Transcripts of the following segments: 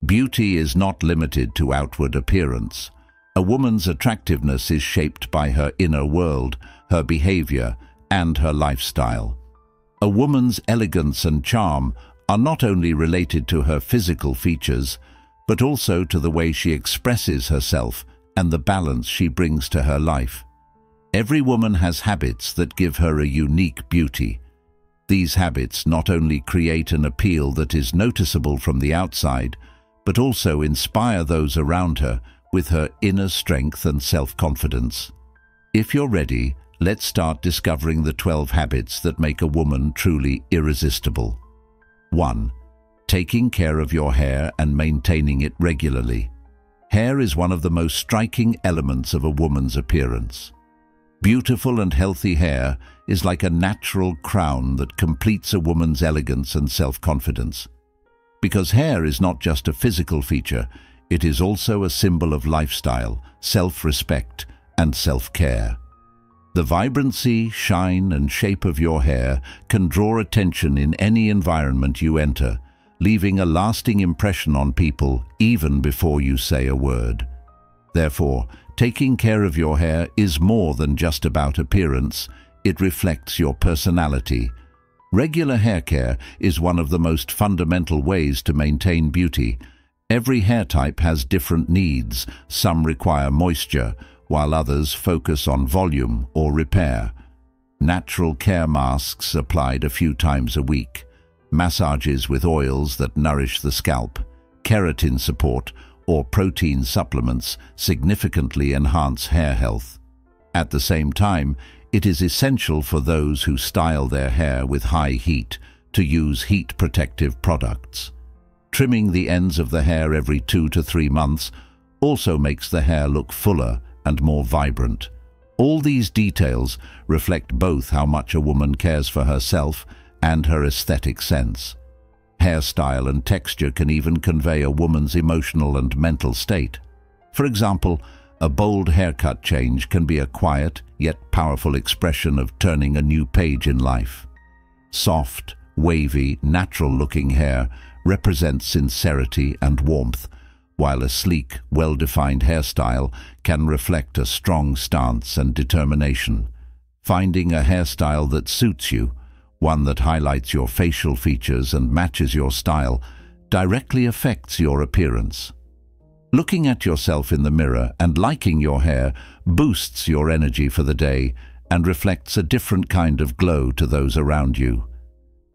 Beauty is not limited to outward appearance. A woman's attractiveness is shaped by her inner world, her behavior, and her lifestyle. A woman's elegance and charm are not only related to her physical features, but also to the way she expresses herself and the balance she brings to her life. Every woman has habits that give her a unique beauty. These habits not only create an appeal that is noticeable from the outside, but also inspire those around her with her inner strength and self-confidence. If you're ready, let's start discovering the 12 habits that make a woman truly irresistible. 1. Taking care of your hair and maintaining it regularly. Hair is one of the most striking elements of a woman's appearance. Beautiful and healthy hair is like a natural crown that completes a woman's elegance and self-confidence. Because hair is not just a physical feature, it is also a symbol of lifestyle, self-respect, and self-care. The vibrancy, shine, and shape of your hair can draw attention in any environment you enter, leaving a lasting impression on people even before you say a word. Therefore, taking care of your hair is more than just about appearance. It reflects your personality. Regular hair care is one of the most fundamental ways to maintain beauty. Every hair type has different needs. Some require moisture, while others focus on volume or repair. Natural care masks applied a few times a week, massages with oils that nourish the scalp, keratin support, or protein supplements significantly enhance hair health. At the same time, it is essential for those who style their hair with high heat to use heat-protective products. Trimming the ends of the hair every 2 to 3 months also makes the hair look fuller and more vibrant. All these details reflect both how much a woman cares for herself and her aesthetic sense. Hairstyle and texture can even convey a woman's emotional and mental state. For example, a bold haircut change can be a quiet yet powerful expression of turning a new page in life. Soft, wavy, natural-looking hair represents sincerity and warmth, while a sleek, well-defined hairstyle can reflect a strong stance and determination. Finding a hairstyle that suits you, one that highlights your facial features and matches your style, directly affects your appearance. Looking at yourself in the mirror and liking your hair boosts your energy for the day and reflects a different kind of glow to those around you.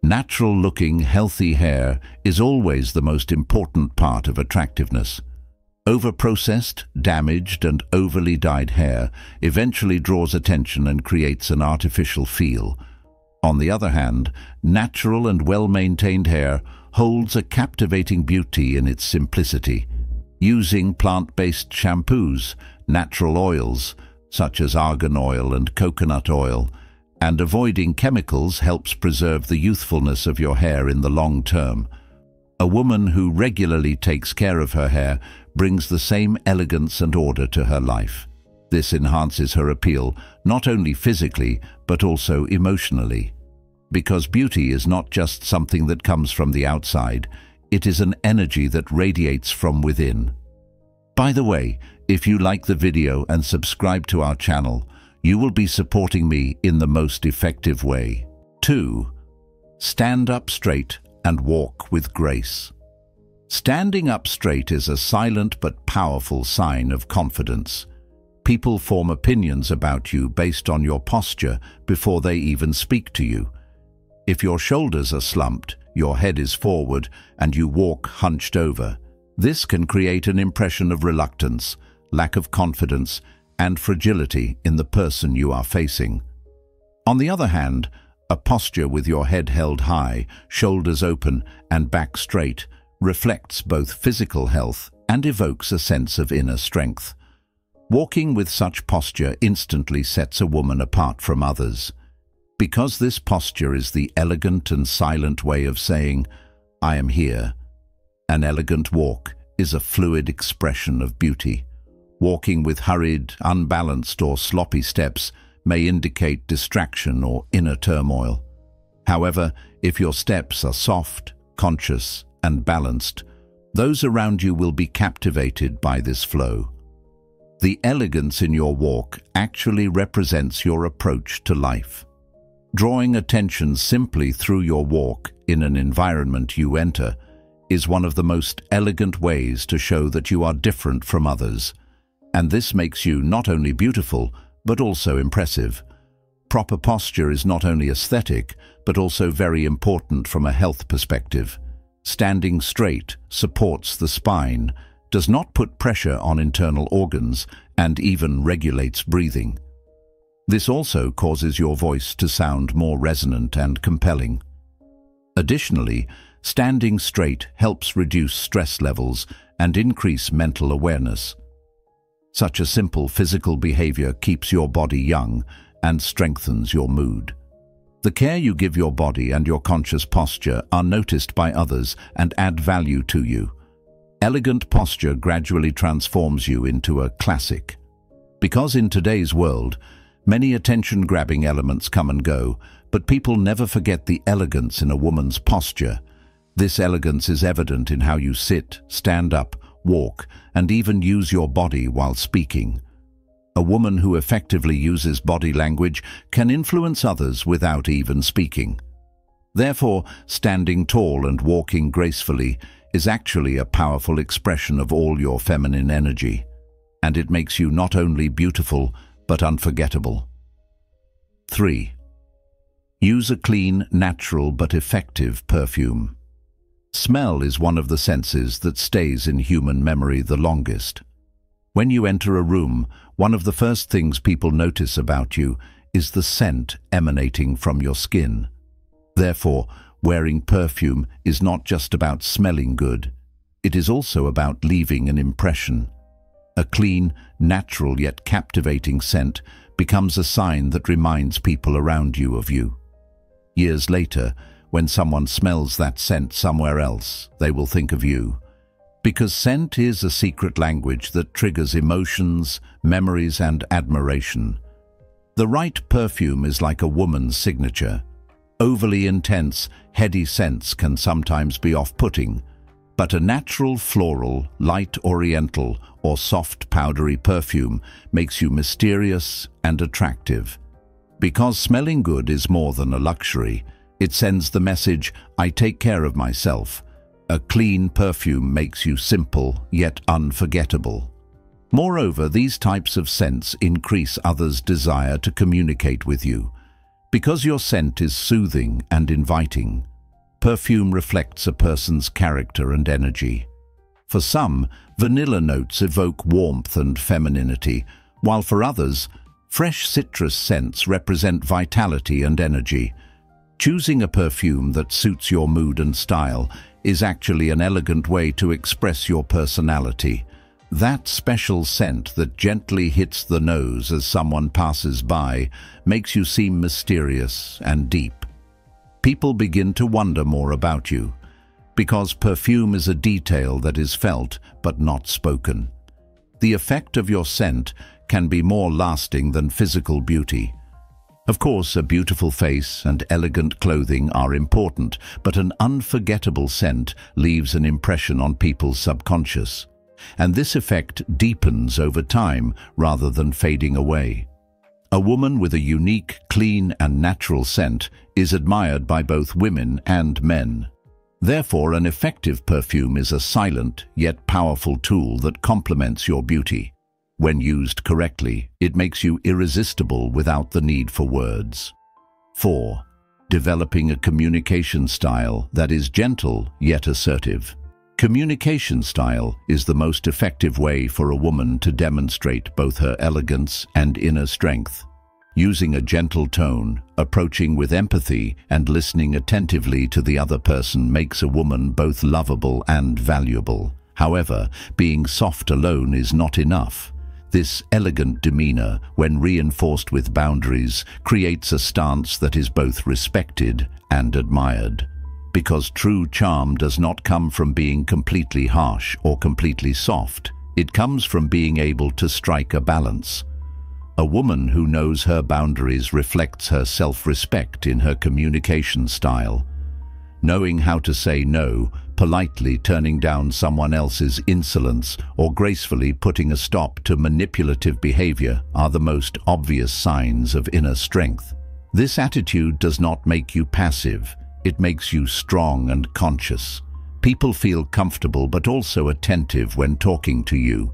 Natural-looking, healthy hair is always the most important part of attractiveness. Over-processed, damaged, and overly dyed hair eventually draws attention and creates an artificial feel. On the other hand, natural and well-maintained hair holds a captivating beauty in its simplicity. Using plant-based shampoos, natural oils, such as argan oil and coconut oil, and avoiding chemicals helps preserve the youthfulness of your hair in the long term. A woman who regularly takes care of her hair brings the same elegance and order to her life. This enhances her appeal not only physically but also emotionally. Because beauty is not just something that comes from the outside, it is an energy that radiates from within. By the way, if you like the video and subscribe to our channel, you will be supporting me in the most effective way. 2. Stand up straight and walk with grace. Standing up straight is a silent but powerful sign of confidence. People form opinions about you based on your posture before they even speak to you. If your shoulders are slumped, your head is forward, and you walk hunched over, this can create an impression of reluctance, lack of confidence, and fragility in the person you are facing. On the other hand, a posture with your head held high, shoulders open, and back straight reflects both physical health and evokes a sense of inner strength. Walking with such posture instantly sets a woman apart from others. Because this posture is the elegant and silent way of saying, "I am here." An elegant walk is a fluid expression of beauty. Walking with hurried, unbalanced, or sloppy steps may indicate distraction or inner turmoil. However, if your steps are soft, conscious, and balanced, Those around you will be captivated by this flow. The elegance in your walk actually represents your approach to life. Drawing attention simply through your walk in an environment you enter is one of the most elegant ways to show that you are different from others, and this makes you not only beautiful but also impressive. Proper posture is not only aesthetic but also very important from a health perspective. Standing straight supports the spine, does not put pressure on internal organs, and even regulates breathing. This also causes your voice to sound more resonant and compelling. Additionally, standing straight helps reduce stress levels and increase mental awareness. Such a simple physical behavior keeps your body young and strengthens your mood. The care you give your body and your conscious posture are noticed by others and add value to you. Elegant posture gradually transforms you into a classic. Because in today's world, many attention-grabbing elements come and go, but people never forget the elegance in a woman's posture. This elegance is evident in how you sit, stand up, walk, and even use your body while speaking. A woman who effectively uses body language can influence others without even speaking. Therefore, standing tall and walking gracefully is actually a powerful expression of all your feminine energy, and it makes you not only beautiful but unforgettable. 3. Use a clean, natural but effective perfume. Smell is one of the senses that stays in human memory the longest. When you enter a room, one of the first things people notice about you is the scent emanating from your skin. Therefore, wearing perfume is not just about smelling good, it is also about leaving an impression. A clean, natural yet captivating scent becomes a sign that reminds people around you of you. Years later, when someone smells that scent somewhere else, they will think of you. Because scent is a secret language that triggers emotions, memories, and admiration. The right perfume is like a woman's signature. Overly intense, heady scents can sometimes be off-putting, but a natural floral, light oriental, or soft powdery perfume makes you mysterious and attractive. Because smelling good is more than a luxury, it sends the message, I take care of myself. A clean perfume makes you simple yet unforgettable. Moreover, these types of scents increase others' desire to communicate with you. Because your scent is soothing and inviting, perfume reflects a person's character and energy. For some, vanilla notes evoke warmth and femininity, while for others, fresh citrus scents represent vitality and energy. Choosing a perfume that suits your mood and style is actually an elegant way to express your personality. That special scent that gently hits the nose as someone passes by makes you seem mysterious and deep. People begin to wonder more about you, because perfume is a detail that is felt but not spoken. The effect of your scent can be more lasting than physical beauty. Of course, a beautiful face and elegant clothing are important, but an unforgettable scent leaves an impression on people's subconscious. And this effect deepens over time rather than fading away. A woman with a unique, clean and natural scent is admired by both women and men. Therefore, an effective perfume is a silent yet powerful tool that complements your beauty. When used correctly, it makes you irresistible without the need for words. 4. Developing a communication style that is gentle yet assertive. Communication style is the most effective way for a woman to demonstrate both her elegance and inner strength. Using a gentle tone, approaching with empathy, and listening attentively to the other person makes a woman both lovable and valuable. However, being soft alone is not enough. This elegant demeanor, when reinforced with boundaries, creates a stance that is both respected and admired. Because true charm does not come from being completely harsh or completely soft. It comes from being able to strike a balance. A woman who knows her boundaries reflects her self-respect in her communication style. Knowing how to say no, politely turning down someone else's insolence or gracefully putting a stop to manipulative behavior are the most obvious signs of inner strength. This attitude does not make you passive, it makes you strong and conscious. People feel comfortable but also attentive when talking to you,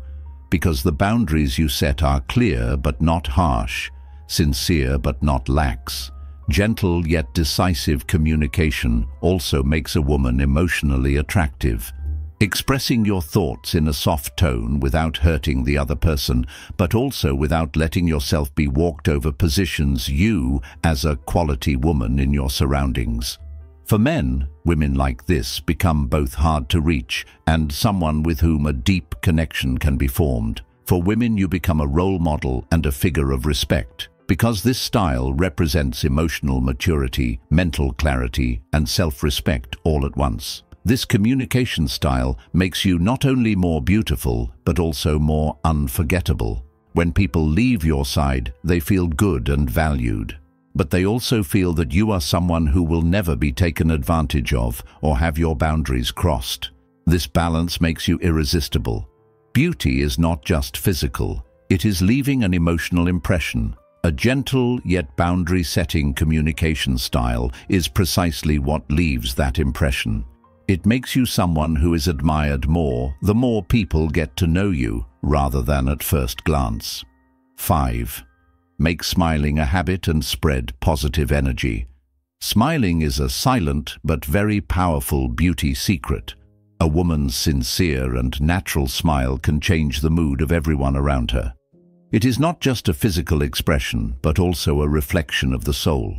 because the boundaries you set are clear but not harsh, sincere but not lax. Gentle yet decisive communication also makes a woman emotionally attractive. Expressing your thoughts in a soft tone without hurting the other person, but also without letting yourself be walked over, positions you as a quality woman in your surroundings. For men, women like this become both hard to reach and someone with whom a deep connection can be formed. For women, you become a role model and a figure of respect, because this style represents emotional maturity, mental clarity, and self-respect all at once. This communication style makes you not only more beautiful, but also more unforgettable. When people leave your side, they feel good and valued. But they also feel that you are someone who will never be taken advantage of or have your boundaries crossed. This balance makes you irresistible. Beauty is not just physical, it is leaving an emotional impression. A gentle yet boundary-setting communication style is precisely what leaves that impression. It makes you someone who is admired more the more people get to know you, rather than at first glance. 5. Make smiling a habit and spread positive energy. Smiling is a silent but very powerful beauty secret. A woman's sincere and natural smile can change the mood of everyone around her. It is not just a physical expression, but also a reflection of the soul.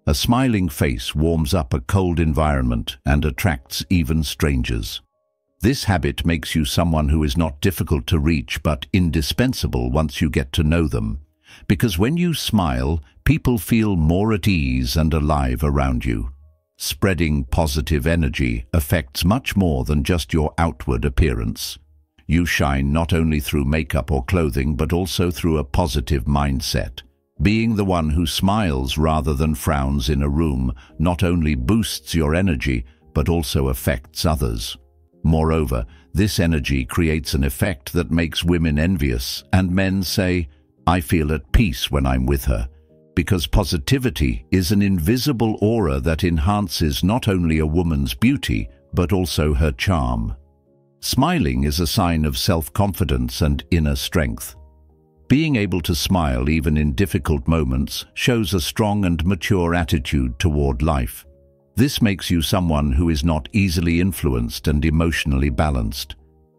A smiling face warms up a cold environment and attracts even strangers. This habit makes you someone who is not difficult to reach but indispensable once you get to know them. Because when you smile, people feel more at ease and alive around you. Spreading positive energy affects much more than just your outward appearance. You shine not only through makeup or clothing, but also through a positive mindset. Being the one who smiles rather than frowns in a room not only boosts your energy, but also affects others. Moreover, this energy creates an effect that makes women envious, and men say, "I feel at peace when I'm with her." Because positivity is an invisible aura that enhances not only a woman's beauty, but also her charm. Smiling is a sign of self-confidence and inner strength. Being able to smile even in difficult moments shows a strong and mature attitude toward life. This makes you someone who is not easily influenced and emotionally balanced.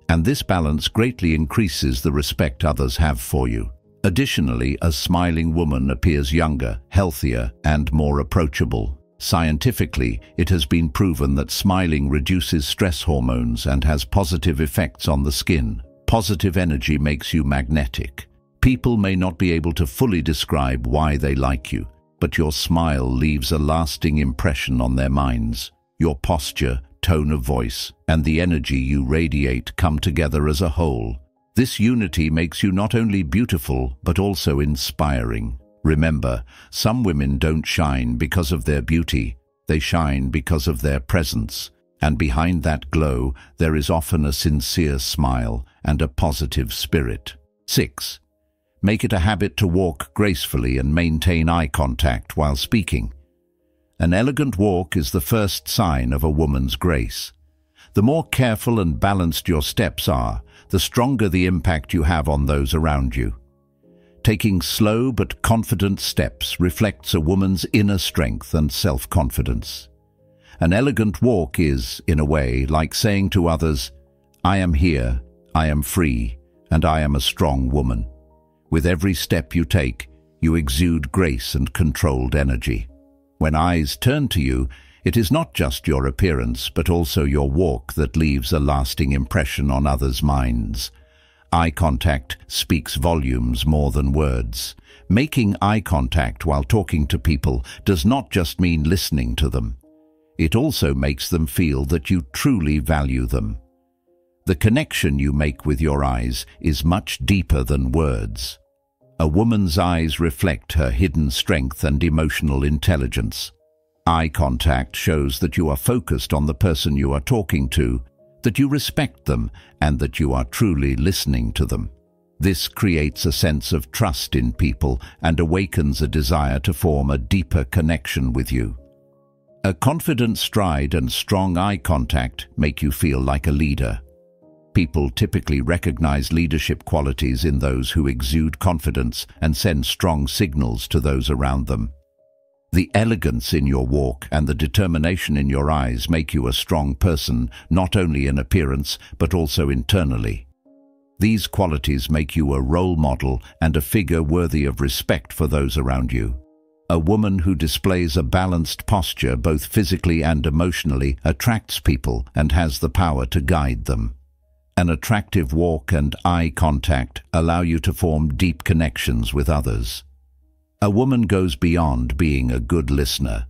And this balance greatly increases the respect others have for you. Additionally, a smiling woman appears younger, healthier, and more approachable. Scientifically, it has been proven that smiling reduces stress hormones and has positive effects on the skin. Positive energy makes you magnetic. People may not be able to fully describe why they like you, but your smile leaves a lasting impression on their minds. Your posture, tone of voice, and the energy you radiate come together as a whole. This unity makes you not only beautiful, but also inspiring. Remember, some women don't shine because of their beauty, they shine because of their presence. And behind that glow, there is often a sincere smile and a positive spirit. 6. Make it a habit to walk gracefully and maintain eye contact while speaking. An elegant walk is the first sign of a woman's grace. The more careful and balanced your steps are, the stronger the impact you have on those around you. Taking slow but confident steps reflects a woman's inner strength and self-confidence. An elegant walk is, in a way, like saying to others, "I am here, I am free, and I am a strong woman." With every step you take, you exude grace and controlled energy. When eyes turn to you, it is not just your appearance, but also your walk that leaves a lasting impression on others' minds. Eye contact speaks volumes more than words. Making eye contact while talking to people does not just mean listening to them. It also makes them feel that you truly value them. The connection you make with your eyes is much deeper than words. A woman's eyes reflect her hidden strength and emotional intelligence. Eye contact shows that you are focused on the person you are talking to, that you respect them, and that you are truly listening to them. This creates a sense of trust in people and awakens a desire to form a deeper connection with you. A confident stride and strong eye contact make you feel like a leader. People typically recognize leadership qualities in those who exude confidence and send strong signals to those around them. The elegance in your walk and the determination in your eyes make you a strong person, not only in appearance, but also internally. These qualities make you a role model and a figure worthy of respect for those around you. A woman who displays a balanced posture, both physically and emotionally, attracts people and has the power to guide them. An attractive walk and eye contact allow you to form deep connections with others. A woman goes beyond being a good listener.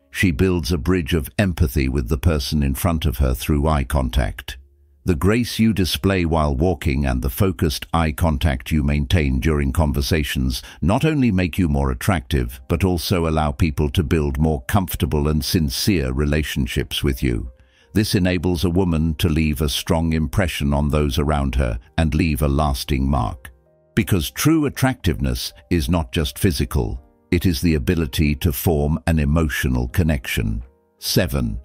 She builds a bridge of empathy with the person in front of her through eye contact. The grace you display while walking and the focused eye contact you maintain during conversations not only make you more attractive, but also allow people to build more comfortable and sincere relationships with you. This enables a woman to leave a strong impression on those around her and leave a lasting mark. Because true attractiveness is not just physical, it is the ability to form an emotional connection. 7.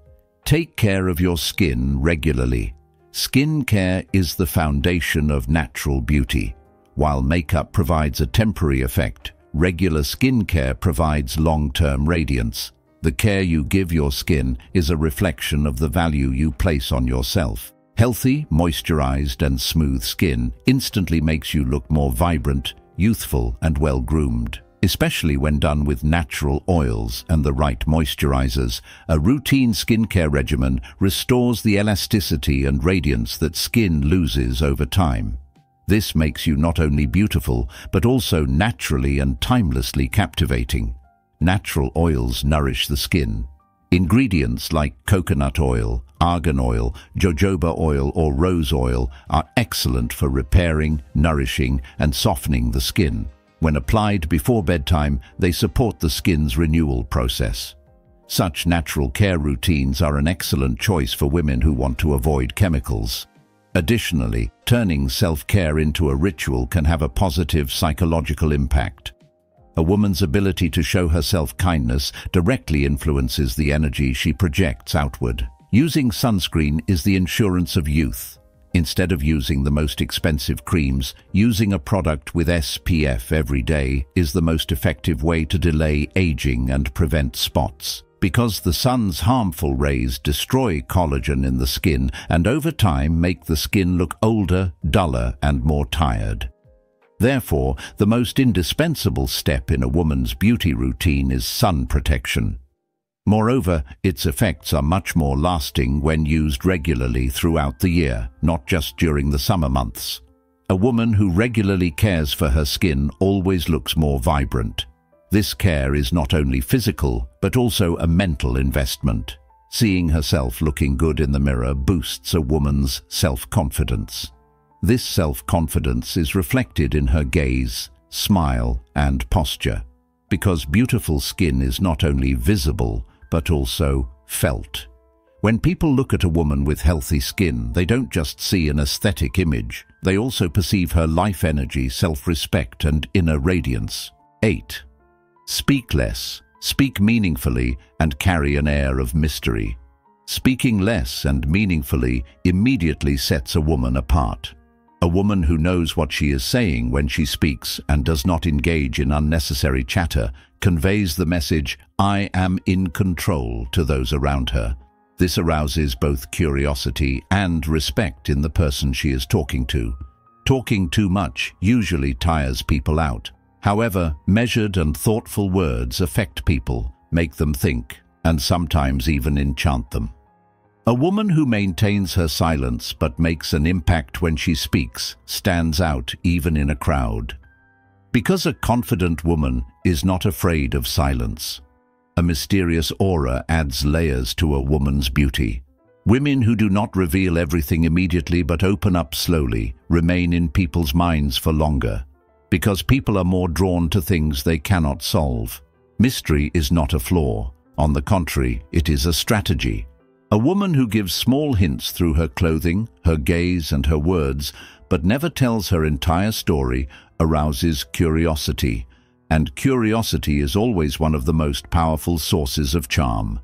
Take care of your skin regularly. Skin care is the foundation of natural beauty. While makeup provides a temporary effect, regular skin care provides long-term radiance. The care you give your skin is a reflection of the value you place on yourself. Healthy, moisturized, and smooth skin instantly makes you look more vibrant, youthful, and well-groomed. Especially when done with natural oils and the right moisturizers, a routine skincare regimen restores the elasticity and radiance that skin loses over time. This makes you not only beautiful, but also naturally and timelessly captivating. Natural oils nourish the skin. Ingredients like coconut oil, argan oil, jojoba oil, or rose oil are excellent for repairing, nourishing, and softening the skin. When applied before bedtime, they support the skin's renewal process. Such natural care routines are an excellent choice for women who want to avoid chemicals. Additionally, turning self-care into a ritual can have a positive psychological impact. A woman's ability to show herself kindness directly influences the energy she projects outward. Using sunscreen is the insurance of youth. Instead of using the most expensive creams, using a product with SPF every day is the most effective way to delay aging and prevent spots. Because the sun's harmful rays destroy collagen in the skin and over time make the skin look older, duller, and more tired. Therefore, the most indispensable step in a woman's beauty routine is sun protection. Moreover, its effects are much more lasting when used regularly throughout the year, not just during the summer months. A woman who regularly cares for her skin always looks more vibrant. This care is not only physical, but also a mental investment. Seeing herself looking good in the mirror boosts a woman's self-confidence. This self-confidence is reflected in her gaze, smile, and posture, because beautiful skin is not only visible, but also felt. When people look at a woman with healthy skin, they don't just see an aesthetic image, they also perceive her life energy, self-respect, and inner radiance. 8. Speak less, speak meaningfully, and carry an air of mystery. Speaking less and meaningfully immediately sets a woman apart. A woman who knows what she is saying when she speaks and does not engage in unnecessary chatter conveys the message, "I am in control," to those around her. This arouses both curiosity and respect in the person she is talking to. Talking too much usually tires people out. However, measured and thoughtful words affect people, make them think, and sometimes even enchant them. A woman who maintains her silence but makes an impact when she speaks stands out even in a crowd. Because a confident woman is not afraid of silence. A mysterious aura adds layers to a woman's beauty. Women who do not reveal everything immediately but open up slowly remain in people's minds for longer, because people are more drawn to things they cannot solve. Mystery is not a flaw. On the contrary, it is a strategy. A woman who gives small hints through her clothing, her gaze, and her words, but never tells her entire story, arouses curiosity, and curiosity is always one of the most powerful sources of charm.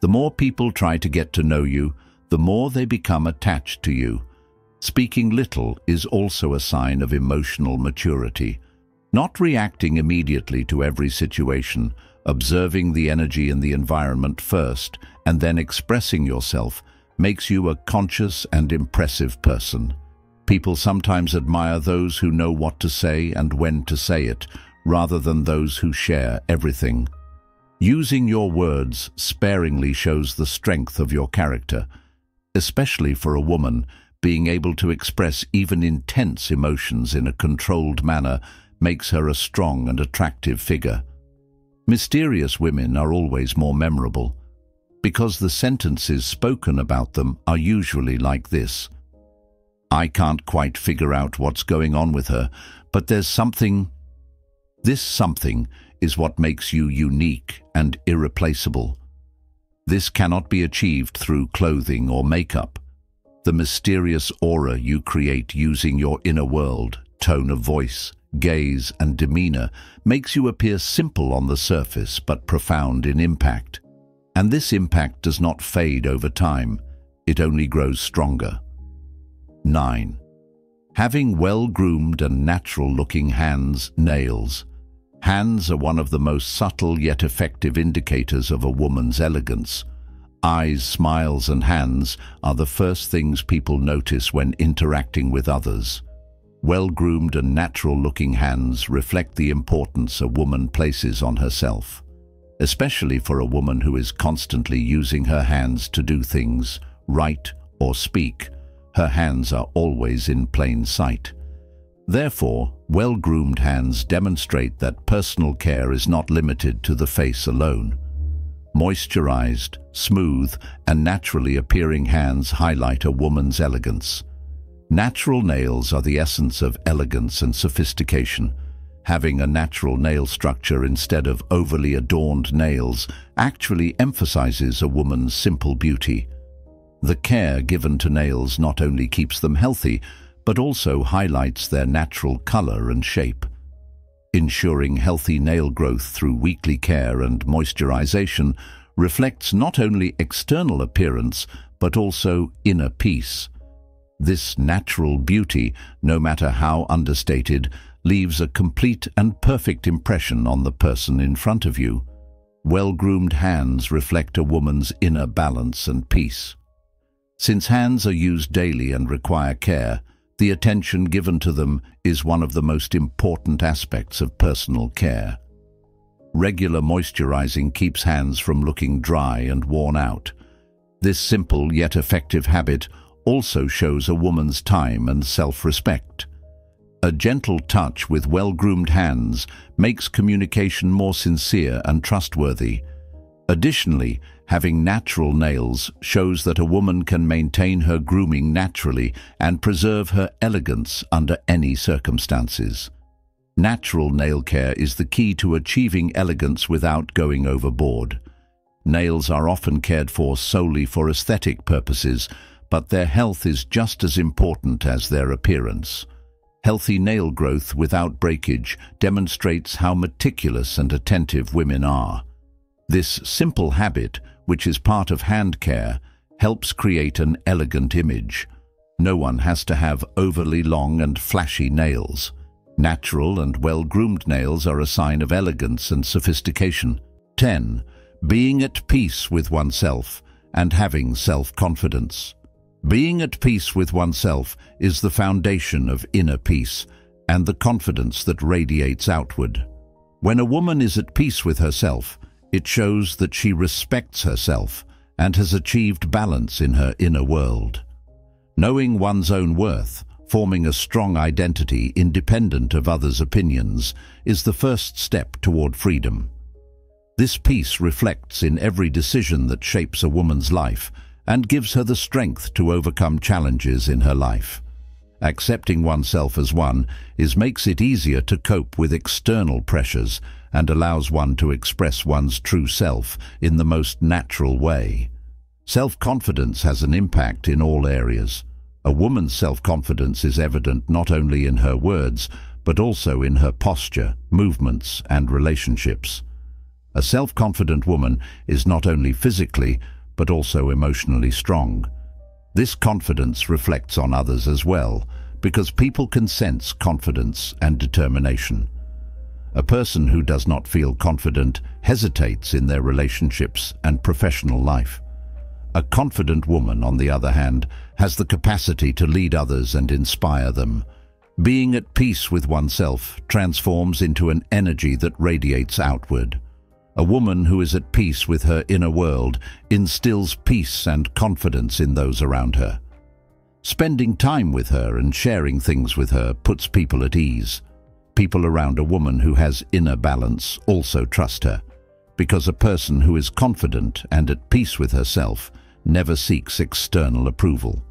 The more people try to get to know you, the more they become attached to you. Speaking little is also a sign of emotional maturity. Not reacting immediately to every situation, observing the energy in the environment first, and then expressing yourself, makes you a conscious and impressive person. People sometimes admire those who know what to say and when to say it, rather than those who share everything. Using your words sparingly shows the strength of your character. Especially for a woman, being able to express even intense emotions in a controlled manner makes her a strong and attractive figure. Mysterious women are always more memorable, because the sentences spoken about them are usually like this: "I can't quite figure out what's going on with her, but there's something." This something is what makes you unique and irreplaceable. This cannot be achieved through clothing or makeup. The mysterious aura you create using your inner world, tone of voice, gaze, and demeanor makes you appear simple on the surface but profound in impact. And this impact does not fade over time, it only grows stronger. 9. Having well-groomed and natural-looking hands, nails. Hands are one of the most subtle yet effective indicators of a woman's elegance. Eyes, smiles, and hands are the first things people notice when interacting with others. Well-groomed and natural-looking hands reflect the importance a woman places on herself, especially for a woman who is constantly using her hands to do things, write or speak. Her hands are always in plain sight. Therefore, well-groomed hands demonstrate that personal care is not limited to the face alone. Moisturized, smooth, and naturally appearing hands highlight a woman's elegance. Natural nails are the essence of elegance and sophistication. Having a natural nail structure instead of overly adorned nails actually emphasizes a woman's simple beauty. The care given to nails not only keeps them healthy, but also highlights their natural color and shape. Ensuring healthy nail growth through weekly care and moisturization reflects not only external appearance, but also inner peace. This natural beauty, no matter how understated, leaves a complete and perfect impression on the person in front of you. Well-groomed hands reflect a woman's inner balance and peace. Since hands are used daily and require care, the attention given to them is one of the most important aspects of personal care. Regular moisturizing keeps hands from looking dry and worn out. This simple yet effective habit also shows a woman's time and self-respect. A gentle touch with well-groomed hands makes communication more sincere and trustworthy. Additionally, having natural nails shows that a woman can maintain her grooming naturally and preserve her elegance under any circumstances. Natural nail care is the key to achieving elegance without going overboard. Nails are often cared for solely for aesthetic purposes, but their health is just as important as their appearance. Healthy nail growth without breakage demonstrates how meticulous and attentive women are. This simple habit, which is part of hand care, helps create an elegant image. No one has to have overly long and flashy nails. Natural and well-groomed nails are a sign of elegance and sophistication. 10. Being at peace with oneself and having self-confidence. Being at peace with oneself is the foundation of inner peace and the confidence that radiates outward. When a woman is at peace with herself, it shows that she respects herself and has achieved balance in her inner world. Knowing one's own worth, forming a strong identity independent of others' opinions, is the first step toward freedom. This peace reflects in every decision that shapes a woman's life and gives her the strength to overcome challenges in her life. Accepting oneself as one makes it easier to cope with external pressures and allows one to express one's true self in the most natural way. Self-confidence has an impact in all areas. A woman's self-confidence is evident not only in her words, but also in her posture, movements, and relationships. A self-confident woman is not only physically, but also emotionally strong. This confidence reflects on others as well, because people can sense confidence and determination. A person who does not feel confident hesitates in their relationships and professional life. A confident woman, on the other hand, has the capacity to lead others and inspire them. Being at peace with oneself transforms into an energy that radiates outward. A woman who is at peace with her inner world instills peace and confidence in those around her. Spending time with her and sharing things with her puts people at ease. People around a woman who has inner balance also trust her, because a person who is confident and at peace with herself never seeks external approval.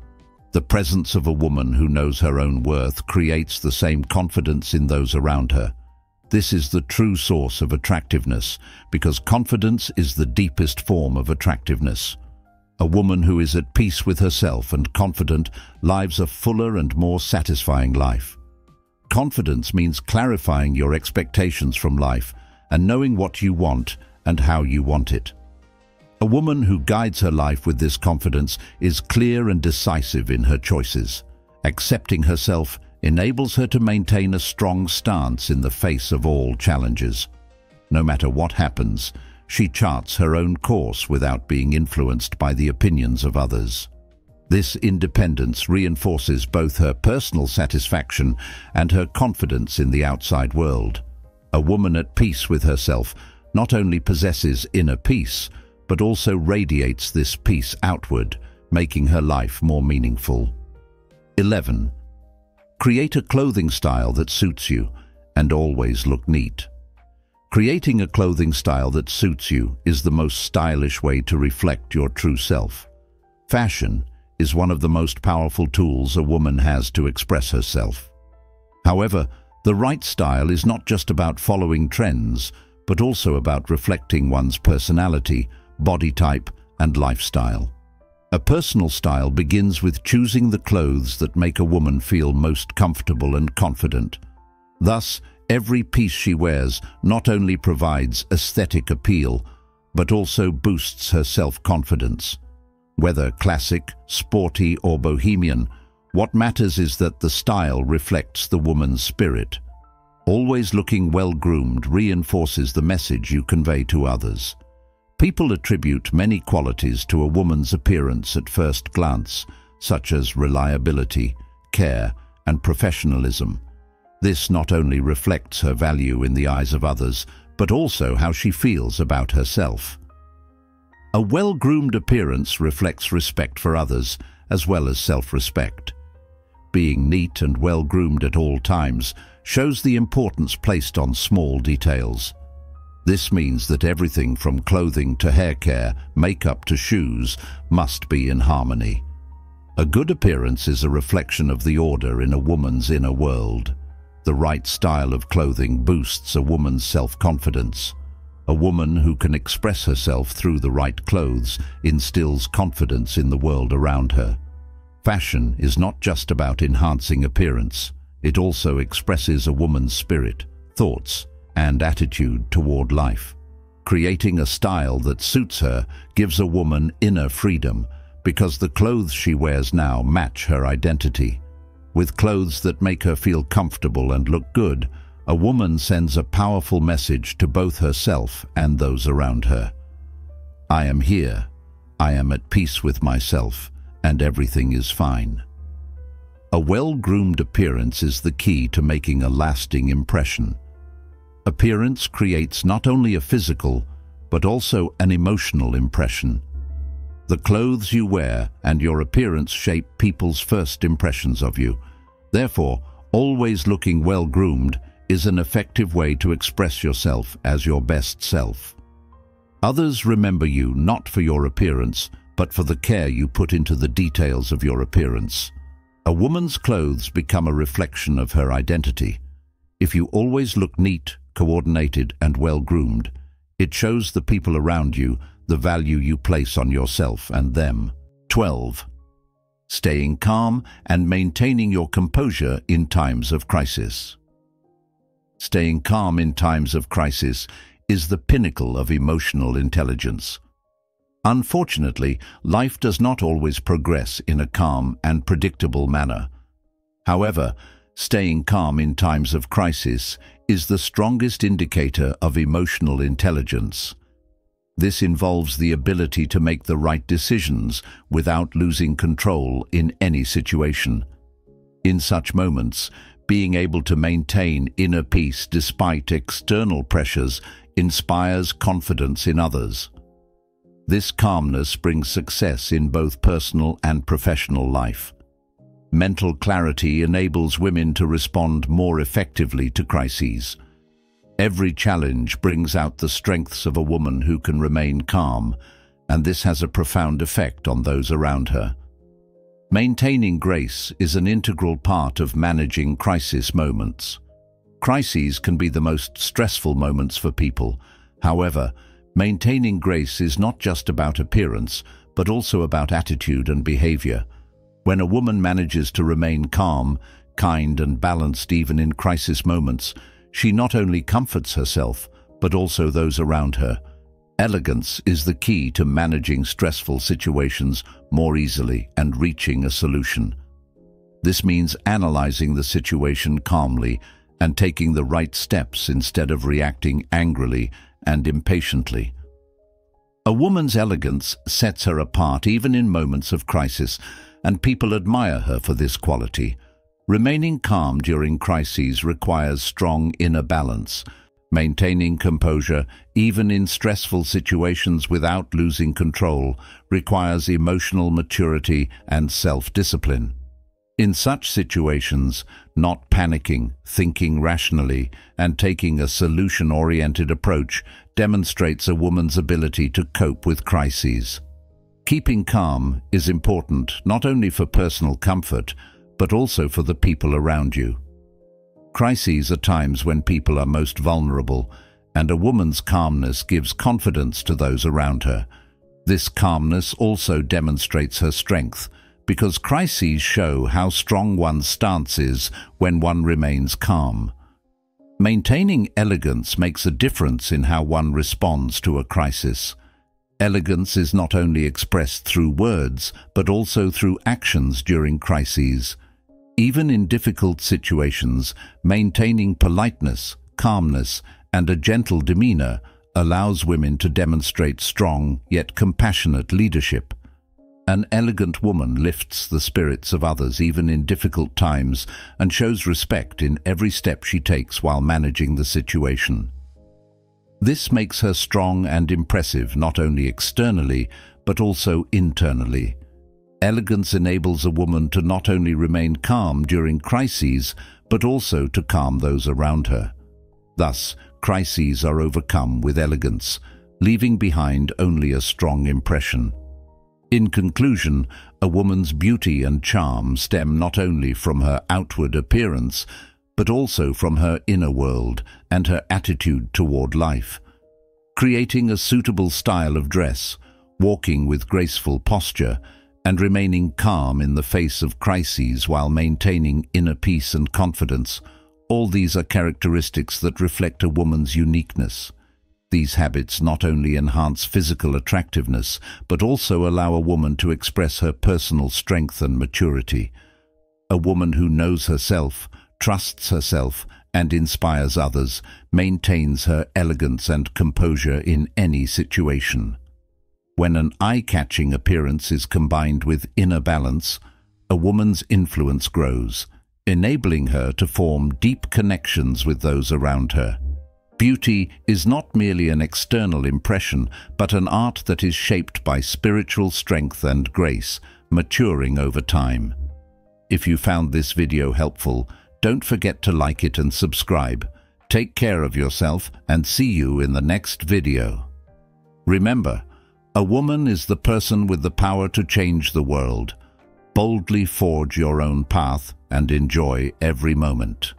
The presence of a woman who knows her own worth creates the same confidence in those around her. This is the true source of attractiveness, because confidence is the deepest form of attractiveness. A woman who is at peace with herself and confident lives a fuller and more satisfying life. Confidence means clarifying your expectations from life and knowing what you want and how you want it. A woman who guides her life with this confidence is clear and decisive in her choices. Accepting herself enables her to maintain a strong stance in the face of all challenges. No matter what happens, she charts her own course without being influenced by the opinions of others. This independence reinforces both her personal satisfaction and her confidence in the outside world. A woman at peace with herself not only possesses inner peace, but also radiates this peace outward, making her life more meaningful. 11. Create a clothing style that suits you and always look neat. Creating a clothing style that suits you is the most stylish way to reflect your true self. Fashion is one of the most powerful tools a woman has to express herself. However, the right style is not just about following trends, but also about reflecting one's personality, body type, and lifestyle. A personal style begins with choosing the clothes that make a woman feel most comfortable and confident. Thus, every piece she wears not only provides aesthetic appeal, but also boosts her self-confidence. Whether classic, sporty, or bohemian, what matters is that the style reflects the woman's spirit. Always looking well-groomed reinforces the message you convey to others. People attribute many qualities to a woman's appearance at first glance, such as reliability, care, and professionalism. This not only reflects her value in the eyes of others, but also how she feels about herself. A well-groomed appearance reflects respect for others, as well as self-respect. Being neat and well-groomed at all times shows the importance placed on small details. This means that everything from clothing to hair care, makeup to shoes must be in harmony. A good appearance is a reflection of the order in a woman's inner world. The right style of clothing boosts a woman's self-confidence. A woman who can express herself through the right clothes instills confidence in the world around her. Fashion is not just about enhancing appearance. It also expresses a woman's spirit, thoughts, and attitude toward life. Creating a style that suits her gives a woman inner freedom, because the clothes she wears now match her identity. With clothes that make her feel comfortable and look good, a woman sends a powerful message to both herself and those around her. I am here, I am at peace with myself, and everything is fine. A well-groomed appearance is the key to making a lasting impression. Appearance creates not only a physical, but also an emotional impression. The clothes you wear and your appearance shape people's first impressions of you. Therefore, always looking well-groomed is an effective way to express yourself as your best self. Others remember you not for your appearance, but for the care you put into the details of your appearance. A woman's clothes become a reflection of her identity. If you always look neat, coordinated, and well-groomed. It shows the people around you the value you place on yourself and them. 12. Staying calm and maintaining your composure in times of crisis. Staying calm in times of crisis is the pinnacle of emotional intelligence. Unfortunately, life does not always progress in a calm and predictable manner. However, staying calm in times of crisis is the strongest indicator of emotional intelligence. This involves the ability to make the right decisions without losing control in any situation. In such moments, being able to maintain inner peace despite external pressures inspires confidence in others. This calmness brings success in both personal and professional life. Mental clarity enables women to respond more effectively to crises. Every challenge brings out the strengths of a woman who can remain calm, and this has a profound effect on those around her. Maintaining grace is an integral part of managing crisis moments. Crises can be the most stressful moments for people. However, maintaining grace is not just about appearance, but also about attitude and behavior. When a woman manages to remain calm, kind, and balanced even in crisis moments, she not only comforts herself, but also those around her. Elegance is the key to managing stressful situations more easily and reaching a solution. This means analyzing the situation calmly and taking the right steps instead of reacting angrily and impatiently. A woman's elegance sets her apart even in moments of crisis, and people admire her for this quality. Remaining calm during crises requires strong inner balance. Maintaining composure, even in stressful situations without losing control, requires emotional maturity and self-discipline. In such situations, not panicking, thinking rationally, and taking a solution-oriented approach demonstrates a woman's ability to cope with crises. Keeping calm is important not only for personal comfort, but also for the people around you. Crises are times when people are most vulnerable, and a woman's calmness gives confidence to those around her. This calmness also demonstrates her strength, because crises show how strong one's stance is when one remains calm. Maintaining elegance makes a difference in how one responds to a crisis. Elegance is not only expressed through words, but also through actions during crises. Even in difficult situations, maintaining politeness, calmness, and a gentle demeanor allows women to demonstrate strong yet compassionate leadership. An elegant woman lifts the spirits of others even in difficult times and shows respect in every step she takes while managing the situation. This makes her strong and impressive not only externally, but also internally. Elegance enables a woman to not only remain calm during crises, but also to calm those around her. Thus, crises are overcome with elegance, leaving behind only a strong impression. In conclusion, a woman's beauty and charm stem not only from her outward appearance, but also from her inner world and her attitude toward life. Creating a suitable style of dress, walking with graceful posture, and remaining calm in the face of crises while maintaining inner peace and confidence, all these are characteristics that reflect a woman's uniqueness. These habits not only enhance physical attractiveness, but also allow a woman to express her personal strength and maturity. A woman who knows herself, trusts herself, and inspires others, maintains her elegance and composure in any situation. When an eye-catching appearance is combined with inner balance, a woman's influence grows, enabling her to form deep connections with those around her. Beauty is not merely an external impression, but an art that is shaped by spiritual strength and grace, maturing over time. If you found this video helpful, don't forget to like it and subscribe. Take care of yourself and see you in the next video. Remember, a woman is the person with the power to change the world. Boldly forge your own path and enjoy every moment.